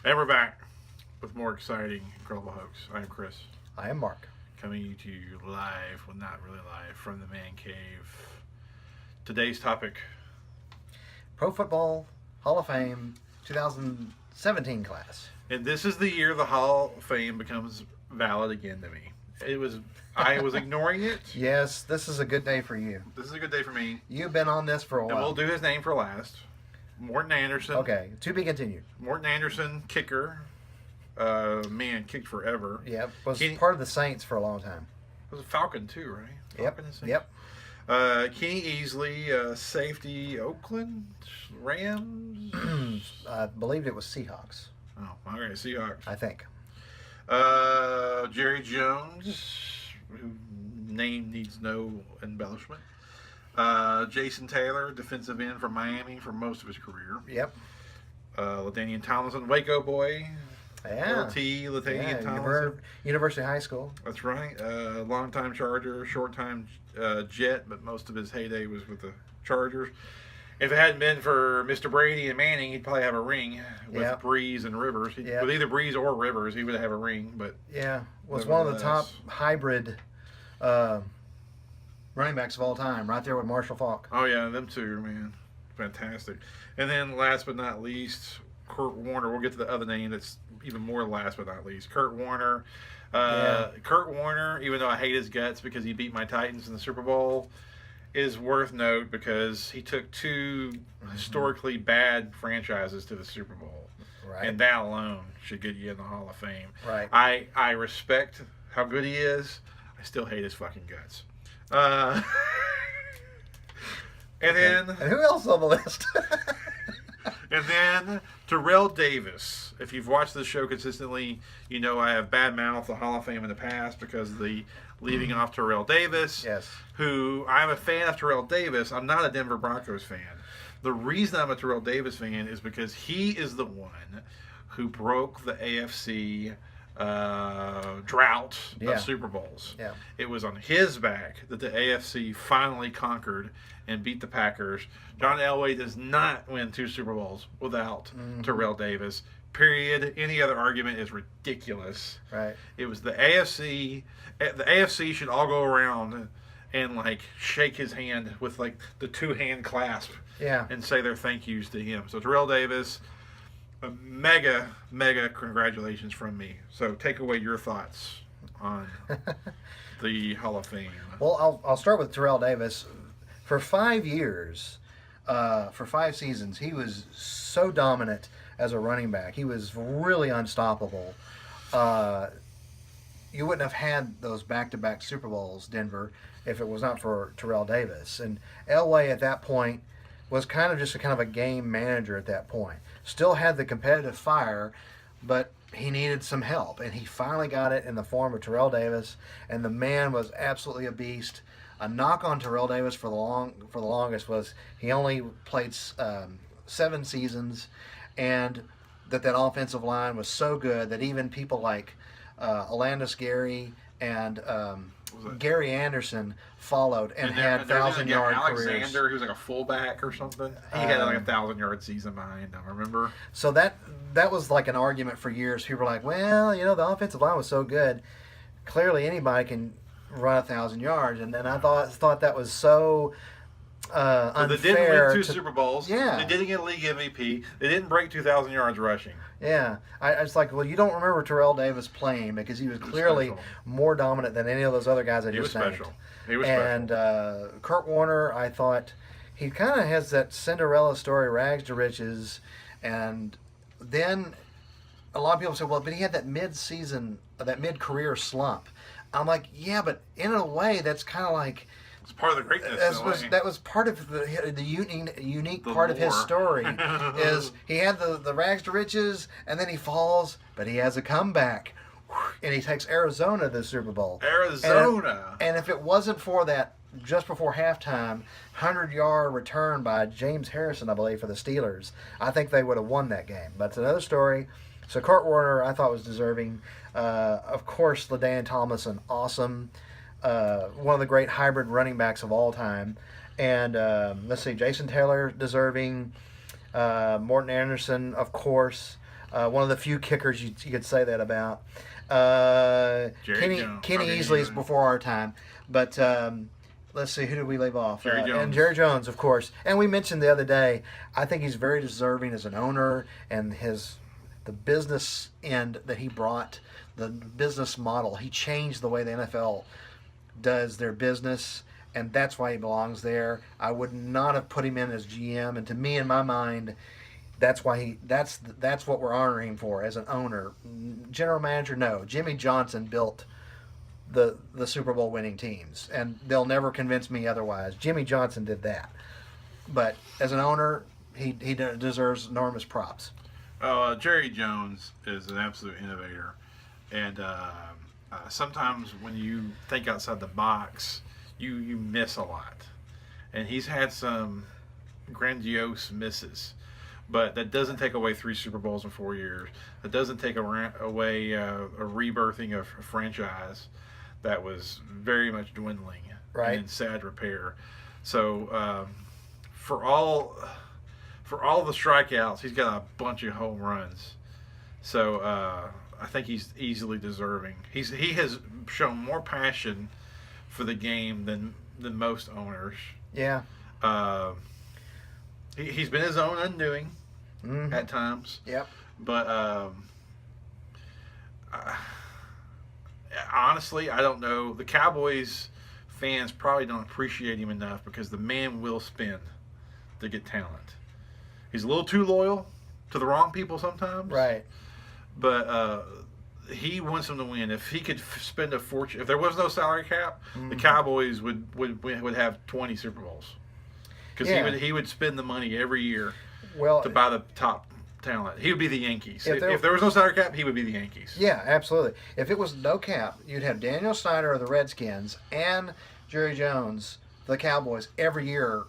And we're back with more exciting Incredible Hokes. I am Chris. I am Mark. Coming to you live, well, not really live, from the Man Cave. Today's topic: Pro Football Hall of Fame 2017 class. And this is the year the Hall of Fame becomes valid again to me. I was ignoring it. Yes, this is a good day for you. This is a good day for me. You've been on this for a while. And we'll do his name for last. Morten Andersen. Okay, to be continued. Morten Andersen, kicker. Man, kicked forever. Yep, was part of the Saints for a long time. Was a Falcon too, right? Yep. Yep. Kenny Easley, safety, Oakland Rams. I believed it was Seahawks. Oh, okay, Seahawks. I think. Jerry Jones, whose name needs no embellishment. Jason Taylor, defensive end from Miami for most of his career. Yep. LaDainian Tomlinson, Waco boy. Yeah. LT, LaDainian Tomlinson. University High School. That's right. Long-time Charger, short-time Jet, but most of his heyday was with the Chargers. If it hadn't been for Mr. Brady and Manning, he'd probably have a ring with Breeze and Rivers. With either Breeze or Rivers, he would have a ring. But yeah, was one of the top hybrid running backs of all time, right there with Marshall Faulk. Oh yeah, them two, man, fantastic. And then last but not least, Kurt Warner. We'll get to the other name that's even more last but not least. Kurt Warner. Kurt Warner, even though I hate his guts because he beat my Titans in the Super Bowl, is worth note because he took two historically bad franchises to the Super Bowl. Right. And that alone should get you in the Hall of Fame. Right. I respect how good he is. I still hate his fucking guts. And who else on the list? And then Terrell Davis. If you've watched this show consistently, you know I have badmouthed the Hall of Fame in the past because of the leaving off Terrell Davis. Yes. Who I'm a fan of Terrell Davis. I'm not a Denver Broncos fan. The reason I'm a Terrell Davis fan is because he is the one who broke the AFC drought of Super Bowls. Yeah. It was on his back that the AFC finally conquered and beat the Packers. John Elway does not win 2 Super Bowls without Terrell Davis. Period. Any other argument is ridiculous. Right. It was the AFC. The AFC should all go around and like shake his hand with like the 2-hand clasp. Yeah. And say their thank yous to him. So Terrell Davis, a mega congratulations from me. So take away your thoughts on the Hall of Fame. Well, I'll start with Terrell Davis. For 5 years, for 5 seasons, he was so dominant as a running back. He was really unstoppable. You wouldn't have had those back-to-back Super Bowls, Denver, if it was not for Terrell Davis. And Elway at that point was kind of just a game manager at that point. Still had the competitive fire, but he needed some help. And he finally got it in the form of Terrell Davis, and the man was absolutely a beast. A knock on Terrell Davis for the longest was he only played 7 seasons, and that offensive line was so good that even people like Alandis Gary and Gary Anderson followed and had 1,000-yard careers. Alexander, who was like a fullback or something, he had like a 1,000-yard season behind him. Remember? So that was like an argument for years. People were like, "Well, the offensive line was so good. Clearly, anybody can run 1,000 yards." And then I thought that was so unfair. They didn't win 2 Super Bowls. Yeah. They didn't get a league MVP. They didn't break 2,000 yards rushing. Yeah. I was like, well, you don't remember Terrell Davis playing because he was clearly more dominant than any of those other guys I just named. He was special. And Kurt Warner, I thought he kind of has that Cinderella story, rags to riches. And then a lot of people say, well, but he had that mid-career slump. I'm like, yeah, but in a way, that's kind of like... It's part of the greatness. That was part of the unique part of his story. Is he had the rags to riches, and then he falls, but he has a comeback, and he takes Arizona to the Super Bowl. And if it wasn't for that, just before halftime, 100-yard return by James Harrison, I believe, for the Steelers, I think they would have won that game. But it's another story. So Kurt Warner, I thought, was deserving. Of course, LaDainian Tomlinson, awesome. One of the great hybrid running backs of all time. And let's see, Jason Taylor, deserving. Morten Andersen, of course. One of the few kickers you could say that about. Kenny Easley's before our time, but let's see, who did we leave off? Jerry Jones. And Jerry Jones, of course. And we mentioned the other day, I think he's very deserving as an owner, and the business end that he brought, the business model. He changed the way the NFL does their business, and that's why he belongs there. I would not have put him in as GM, and to me, in my mind, that's why that's what we're honoring him for as an owner. General manager, no. Jimmy Johnson built the Super Bowl winning teams, and they'll never convince me otherwise. Jimmy Johnson did that, but as an owner, he deserves enormous props. Jerry Jones is an absolute innovator, and sometimes when you think outside the box, you miss a lot, and he's had some grandiose misses. But that doesn't take away 3 Super Bowls in 4 years. That doesn't take away a rebirthing of a franchise that was very much dwindling and in sad repair. So for all the strikeouts, he's got a bunch of home runs. So I think he's easily deserving. He has shown more passion for the game than most owners. Yeah. He's been his own undoing at times. Yep. But honestly, I don't know. The Cowboys fans probably don't appreciate him enough because the man will spend to get talent. He's a little too loyal to the wrong people sometimes. Right. But he wants them to win. If he could spend a fortune, if there was no salary cap, the Cowboys would have 20 Super Bowls. Because he would spend the money every year to buy the top talent. He would be the Yankees. If there was no salary cap, he would be the Yankees. Yeah, absolutely. If it was no cap, you'd have Daniel Snyder of the Redskins and Jerry Jones, the Cowboys, every year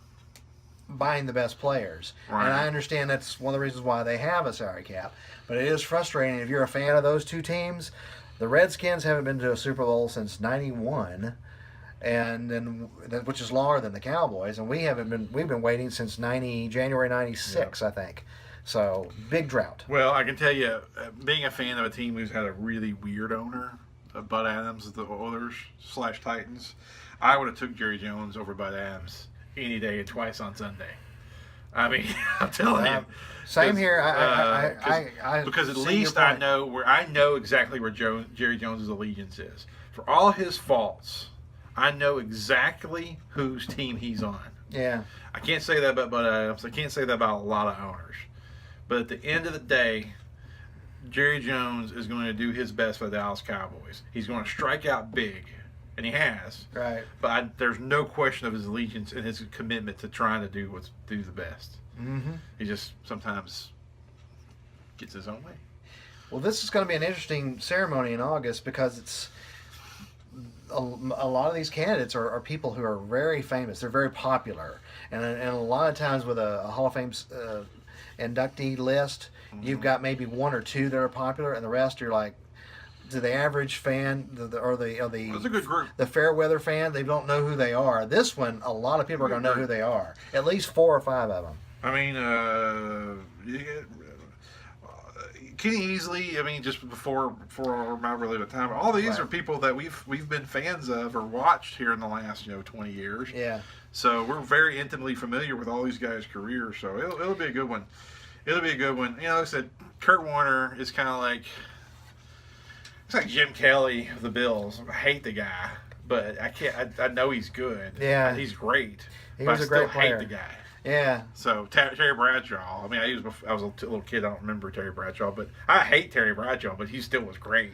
buying the best players. Right. And I understand that's one of the reasons why they have a salary cap. But it is frustrating if you're a fan of those two teams. The Redskins haven't been to a Super Bowl since '91. And then, which is longer than the Cowboys, and we've been waiting since January '96, I think. So big drought. Well, I can tell you, being a fan of a team who's had a really weird owner, Bud Adams of the Oilers / Titans, I would have took Jerry Jones over Bud Adams any day and twice on Sunday. I mean, I'm telling you. Same here. Because at least I know exactly where Jerry Jones's allegiance is. For all his faults, I know exactly whose team he's on. Yeah. I can't say that about Bud Adams. I can't say that about a lot of owners. But at the end of the day, Jerry Jones is going to do his best for the Dallas Cowboys. He's going to strike out big, and he has. Right. But there's no question of his allegiance and his commitment to trying to do the best. Mm-hmm. He just sometimes gets his own way. Well, this is going to be an interesting ceremony in August because it's a lot of these candidates are people who are very famous. They're very popular. And a lot of times with a Hall of Fame inductee list, you've got maybe 1 or 2 that are popular, and the rest are like, to the average fan, That's a good group. The fair weather fan, they don't know who they are. This one, a lot of people are going to know who they are. At least 4 or 5 of them. I mean, Kenny Easley. I mean, just before my relevant time, all these are people that we've been fans of or watched here in the last 20 years. Yeah. So we're very intimately familiar with all these guys' careers. So it'll be a good one. It'll be a good one. Like I said, Kurt Warner is kind of like it's like Jim Kelly of the Bills. I hate the guy, but I can't. I know he's good. Yeah. He's great. He but was I a great still player. hate the guy. Yeah. So Terry Bradshaw. I mean, I was a little kid. I don't remember Terry Bradshaw, but I hate Terry Bradshaw. But he still was great.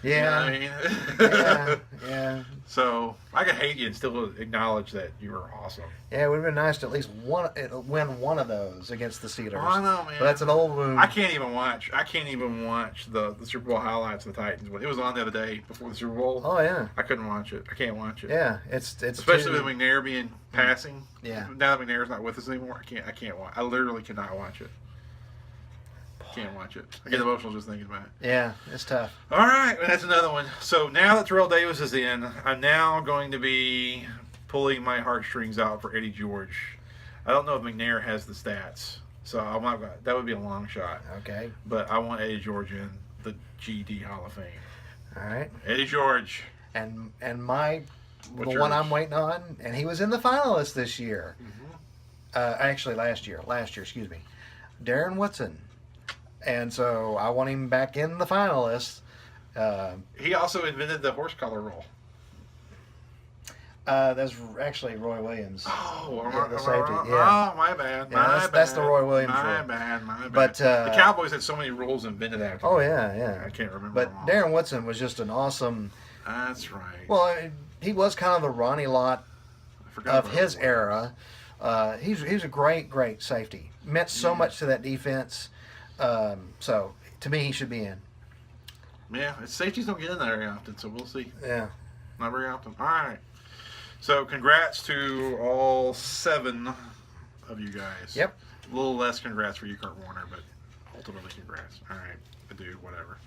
Yeah. You know what I mean? Yeah. So I could hate you and still acknowledge that you were awesome. Yeah, it would have been nice to at least win one of those against the Steelers. Oh, I know, man. But that's an old wound. I can't even watch the Super Bowl highlights of the Titans. It was on the other day before the Super Bowl. Oh yeah. I couldn't watch it. I can't watch it. Yeah, it's especially with McNair being passing. Yeah. Now that McNair's not with us anymore, I can't watch. I literally cannot watch it. Can't watch it. I get emotional just thinking about it. Yeah, it's tough. All right, that's another one. So now that Terrell Davis is in, I'm now going to be pulling my heartstrings out for Eddie George. I don't know if McNair has the stats. So I'm not gonna, that would be a long shot. Okay. But I want Eddie George in the GD Hall of Fame. All right. Eddie George. And What's the one yours? I'm waiting on, and he was in the finalists this year. Actually, last year, excuse me. Darren Woodson. And so I want him back in the finalists. He also invented the horse collar roll. That's actually Roy Williams. Oh, Yeah, the safety, yeah. Oh, my bad. Yeah, that's the Roy Williams My rule. bad. My bad. But, the Cowboys had so many rules invented after. Oh, that. yeah. I can't remember. But them all. Darren Woodson was just an awesome. That's right. Well, he was kind of the Ronnie Lott I forgot of about his that. era. He's a great safety. Meant so much to that defense. So to me, he should be in. Yeah, safeties don't get in there very often, so we'll see. Yeah. Not very often. All right. So congrats to all 7 of you guys. Yep. A little less congrats for you, Kurt Warner, but ultimately congrats. All right. Dude, whatever.